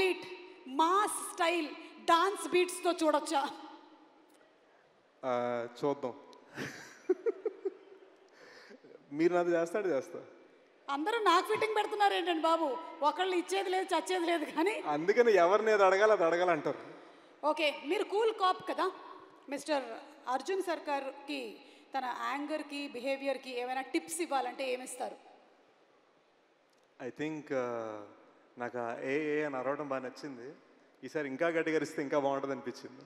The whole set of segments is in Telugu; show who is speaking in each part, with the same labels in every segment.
Speaker 1: కంప్లీట్ మాస్ స్టైల్ డాన్స్ బీట్స్తో చూడొచ్చా?
Speaker 2: చూద్దాం. మీరు నాది చేస్తా.
Speaker 1: అందరూ నాకు ఫిట్టింగ్ పెడుతున్నారు ఏంటండి బాబు? ఒకళ్ళు ఇచ్చేది లేదు చచ్చేది లేదు కానీ
Speaker 2: అందుకని ఎవరిని అది అడగాలంటారు.
Speaker 1: ఓకే, మీరు కూల్ కాప్ కదా. మిస్టర్ అర్జున్ సర్కార్కి తన యాంగర్కి బిహేవియర్కి ఏమైనా టిప్స్ ఇవ్వాలంటే ఏమిస్తారు?
Speaker 2: ఐ థింక్ నాకు ఏ అని అరవడం బాగా నచ్చింది. ఈసారి ఇంకా గట్టిగా అరిస్తే ఇంకా బాగుంటుంది అనిపించింది.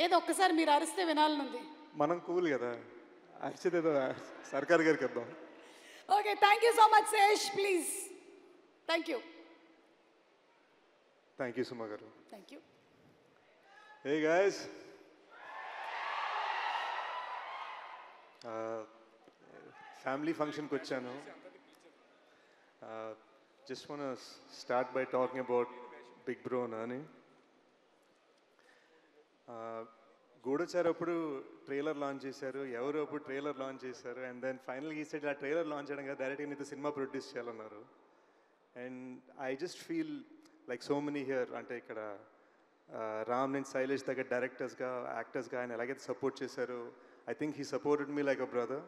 Speaker 1: ఏదో ఒక్కసారి మీరు అరిస్తే వినాలనుంది.
Speaker 2: మనం కూల్ కదా, అరిచేది ఏదో సర్కార్ గారికి ఇద్దాం.
Speaker 1: Okay, thank you so much Shesh. Please. Thank you
Speaker 2: Suma గారు.
Speaker 1: Thank you.
Speaker 2: Hey guys, family ఫంక్షన్కి వచ్చాను. Just want start by talking about big bro Nani. Goodachari అప్పుడు ట్రైలర్ లాంచ్ చేశారు, ఎవరు అప్పుడు ట్రైలర్ లాంచ్ చేశారు. అండ్ దెన్ ఫైనల్గా ఈ సైడ్ ఆ ట్రైలర్ లాంచ్ చేయడం కదా, డైరెక్ట్గా నీతో సినిమా ప్రొడ్యూస్ చేయాలన్నారు. And I just feel like so many here, అంటే ఇక్కడ రామ్ అండ్ శైలేష్ దగ్గర డైరెక్టర్స్గా యాక్టర్స్గా ఆయన ఎలాగైతే సపోర్ట్ చేశారు, I think he supported me like a brother.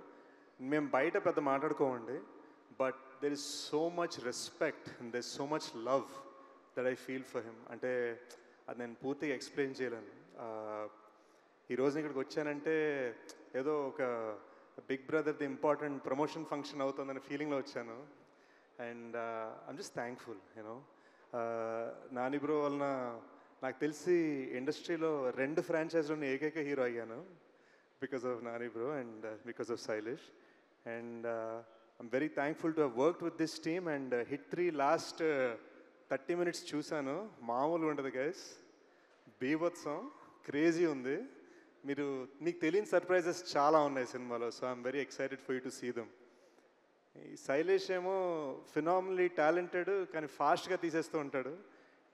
Speaker 2: మేము బయట పెద్ద మాట్లాడుకోమండి, but there is so much respect and there is so much love that I feel for him. అంటే అది నేను పూర్తిగా ఎక్స్ప్లెయిన్ చేయలేను. ఈరోజు ఇక్కడికి వచ్చానంటే ఏదో ఒక బిగ్ బ్రదర్ది ఇంపార్టెంట్ ప్రమోషన్ ఫంక్షన్ అవుతుందనే ఫీలింగ్లో వచ్చాను. And I'm just thankful. You know Nani bro వలన నాకు తెలిసి ఇండస్ట్రీలో 2 ఫ్రాంచైజ్లోని ఏకైక హీరో అయ్యాను, because of Nani bro and because of Shailesh. And I'm very thankful to have worked with this team. And hit 3 last 30 minutes చూశాను, మామూలుగా ఉండదు గైస్, బీభత్సం, క్రేజీ ఉంది. మీకు తెలియని సర్ప్రైజెస్ చాలా ఉన్నాయి సినిమాలో. So I'm very excited for you to see them. ఈ శైలేష్ ఏమో ఫినామినలీ టాలెంటెడ్, కానీ ఫాస్ట్గా తీసేస్తూ ఉంటాడు.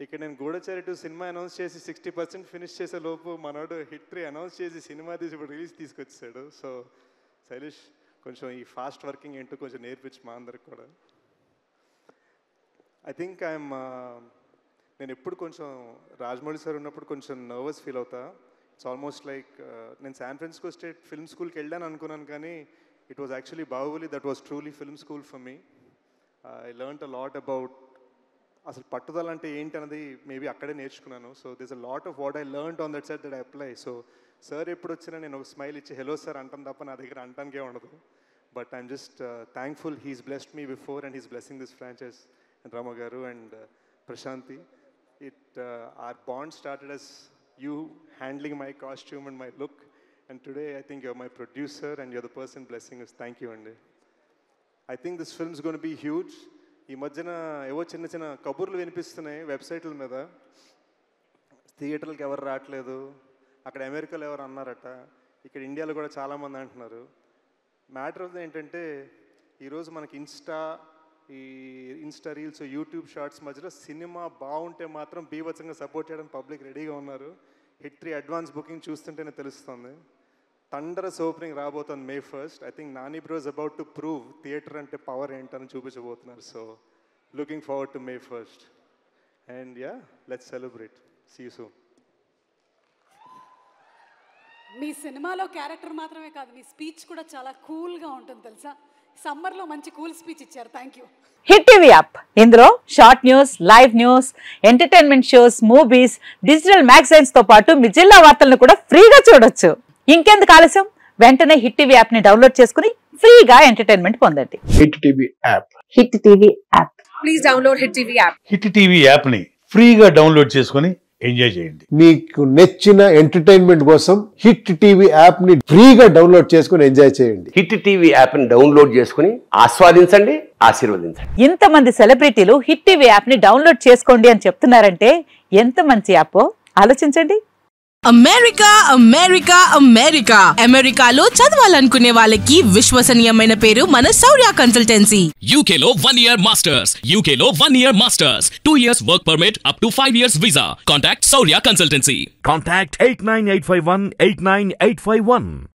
Speaker 2: ఇక్కడ నేను గూఢచారి 2 సినిమా అనౌన్స్ చేసి 60% ఫినిష్ చేసే లోపు మనోడు హిట్ 3 అనౌన్స్ చేసి సినిమా తీసి ఇప్పుడు రిలీజ్ తీసుకొచ్చాడు. సో శైలేష్ కొంచెం ఈ ఫాస్ట్ వర్కింగ్ ఏంటో కొంచెం నేర్పించి మా అందరికి కూడా. ఐ థింక్ నేను ఎప్పుడు కొంచెం రాజమౌళి సార్ ఉన్నప్పుడు కొంచెం నర్వస్ ఫీల్ అవుతా. ఇట్స్ ఆల్మోస్ట్ లైక్ నేను శాన్ ఫ్రాన్సిస్కో స్టేట్ ఫిల్మ్ స్కూల్కి వెళ్ళాను అనుకున్నాను, కానీ it was actually Baahubali that was truly film school for me. I learned a lot about అసలు పట్టుదల అంటే ఏంటి అన్నది మేబీ అక్కడే నేర్చుకున్నాను. So this a lot of what I learned on that set that I apply. So sir ఎప్పుడు వచ్చినా నేను ఒక స్మైల్ ఇచ్చి హలో సార్ అంటాను తప్ప నా దగ్గర అంటానికే ఉండదు. But I'm just thankful he's blessed me before and he's blessing this franchise. And Rama గారు and Prashanti, our bond started as you handling my costume and my look, and today I think you're my producer and you're the person blessing us. Thank you. And I think this film is going to be huge. ఈ మధ్యన ఏవో చిన్న చిన్న కబుర్లు వినిపిస్తున్నాయి వెబ్సైట్ల మీద, థియేటర్లకు ఎవరు రావట్లేదు, అక్కడ అమెరికాలో ఎవరు అన్నారట, ఇక్కడ ఇండియాలో కూడా చాలామంది అంటున్నారు. మ్యాటర్ ఆఫ్ ఏంటంటే ఈరోజు మనకి ఇన్స్టా రీల్స్, యూట్యూబ్ షార్ట్స్ మధ్యలో సినిమా బాగుంటే మాత్రం బీభత్సంగా సపోర్ట్ చేయడానికి పబ్లిక్ రెడీగా ఉన్నారు. హిట్ 3 అడ్వాన్స్ బుకింగ్ చూస్తుంటేనే తెలుస్తుంది. థండరస్ ఓపెనింగ్ రాబోతుంది May 1st. I think Nani bro is about to prove theatre అంటే పవర్ ఏంటని చూపించబోతున్నారు. So looking forward to May 1st. And yeah, let's celebrate. See you soon.
Speaker 1: మీ సినిమాలో క్యారెక్టర్ మాత్రమే కాదు, మీ స్పీచ్ కూడా చాలా కూల్గా ఉంటుంది తెలుసా. సమ్మర్లో మంచి కూల్ స్పీచ్ ఇచ్చారు. Thank you.
Speaker 3: Hit TV app, ఇందులో short news, live news, entertainment shows, movies, digital magazines తో పాటు మీ జిల్లా వార్తలను కూడా ఫ్రీగా చూడొచ్చు. ఇంకెందుకు ఆలస్యం, వెంటనే హిట్ టీవీ యాప్ ని డౌన్లోడ్ చేసుకుని ఫ్రీగా ఎంటర్టైన్మెంట్ పొందండి.
Speaker 4: Hit TV app.
Speaker 3: Hit TV app.
Speaker 1: Please download hit TV app.
Speaker 4: Hit TV app ని ఫ్రీగా డౌన్లోడ్ చేసుకుని ఎంజాయ్ చేయండి.
Speaker 5: మీకు నచ్చిన ఎంటర్టైన్మెంట్ కోసం హిట్ టీవీ యాప్ ని ఫ్రీగా డౌన్లోడ్ చేసుకుని ఎంజాయ్ చేయండి.
Speaker 6: హిట్ టీవీ యాప్ ని డౌన్లోడ్ చేసుకుని ఆస్వాదించండి, ఆశీర్వదించండి.
Speaker 3: ఇంతమంది సెలబ్రిటీలు హిట్ టీవీ యాప్ ని డౌన్లోడ్ చేసుకోండి అని చెప్తున్నారంటే ఎంత మంచి యాప్ ఆలోచించండి.
Speaker 7: అమెరికా అమెరికా అమెరికా అమెరికాలో చదవాలనుకునే వాళ్ళకి విశ్వసనీయమైన పేరు మన శౌర్య కన్సల్టెన్సీ.
Speaker 8: UK లో 1 year masters, UK లో 1 year masters, 2 years work permit up to 5 years visa. Contact Shaurya Consultancy.
Speaker 9: Contact 89851 89851.